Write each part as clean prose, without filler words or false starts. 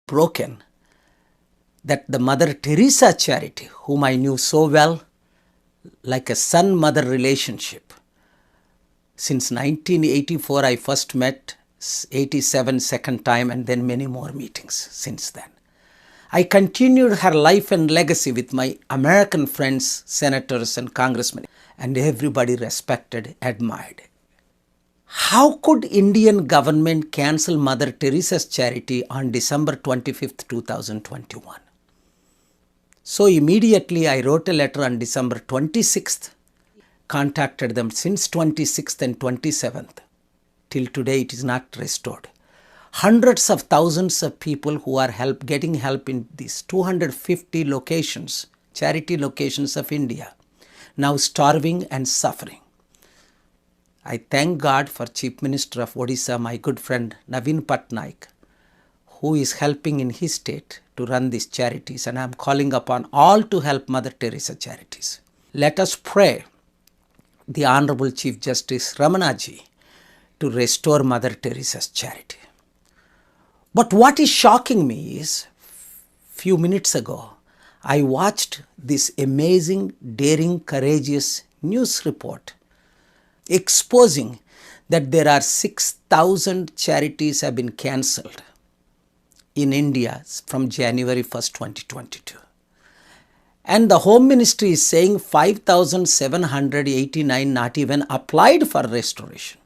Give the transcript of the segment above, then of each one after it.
broken that the Mother Teresa charity, whom I knew so well, like a son-mother relationship. Since 1984, I first met, 87 second time, and then many more meetings since then. I continued her life and legacy with my American friends, senators and congressmen, and everybody respected, admired. How could Indian government cancel Mother Teresa's charity on December 25th, 2021? So immediately I wrote a letter on December 26th, contacted them since 26th and 27th. Till today it is not restored. Hundreds of thousands of people who are getting help in these 250 locations, charity locations of India, now starving and suffering. I thank God for Chief Minister of Odisha, my good friend Naveen Patnaik, who is helping in his state to run these charities, and I am calling upon all to help Mother Teresa charities. Let us pray the Honorable Chief Justice Ramanaji to restore Mother Teresa's charity. But what is shocking me is, few minutes ago, I watched this amazing, daring, courageous news report exposing that there are 6,000 charities have been cancelled in India from January 1st, 2022. And the Home Ministry is saying 5,789 not even applied for restoration,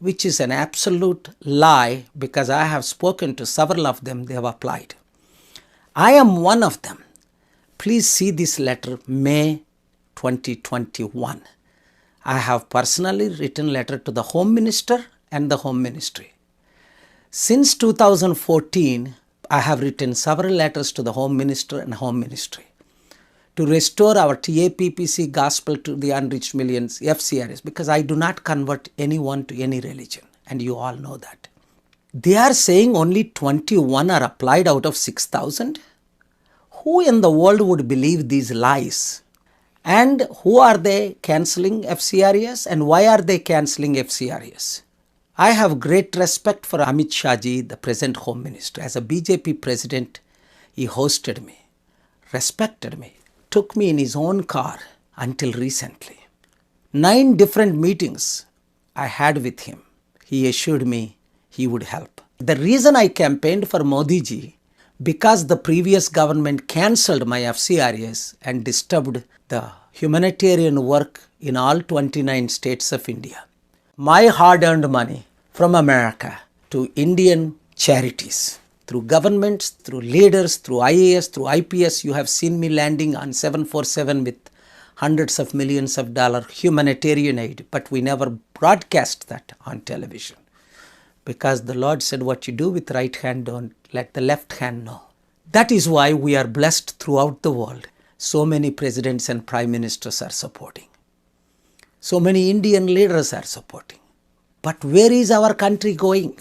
which is an absolute lie, because I have spoken to several of them, they have applied. I am one of them. Please see this letter, May 2021. I have personally written letter to the Home Minister and the Home Ministry. Since 2014, I have written several letters to the Home Minister and Home Ministry to restore our TAPPC Gospel to the Unreached Millions, FCRS, because I do not convert anyone to any religion, and you all know that. They are saying only 21 are applied out of 6,000. Who in the world would believe these lies? And who are they cancelling FCRS, and why are they cancelling FCRS? I have great respect for Amit Shah ji, the present Home Minister. As a BJP president, he hosted me, respected me, took me in his own car until recently. 9 different meetings I had with him. He assured me he would help. The reason I campaigned for Modi ji, because the previous government cancelled my FCRS and disturbed the humanitarian work in all 29 states of India. My hard-earned money from America to Indian charities, through governments, through leaders, through IAS, through IPS, you have seen me landing on 747 with hundreds of millions of dollars humanitarian aid, but we never broadcast that on television. Because the Lord said, what you do with right hand, don't let the left hand know. That is why we are blessed throughout the world. So many presidents and prime ministers are supporting. So many Indian leaders are supporting. But where is our country going?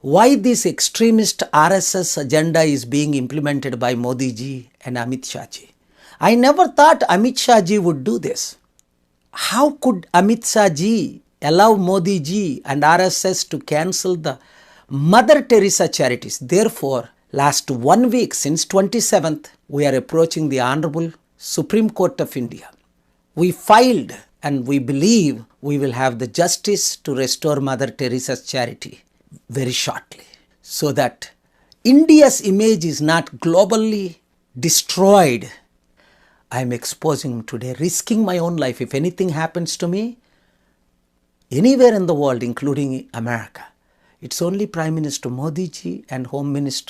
Why this extremist RSS agenda is being implemented by Modi ji and Amit Shah ji? I never thought Amit Shah ji would do this. How could Amit Shah ji allow Modi ji and RSS to cancel the Mother Teresa charities? Therefore, last 1 week, since 27th, we are approaching the Honorable Supreme Court of India. We filed, and we believe we will have the justice to restore Mother Teresa's charity very shortly, so that India's image is not globally destroyed. I am exposing today, risking my own life. If anything happens to me, anywhere in the world, including America, it's only Prime Minister Modi ji and Home Minister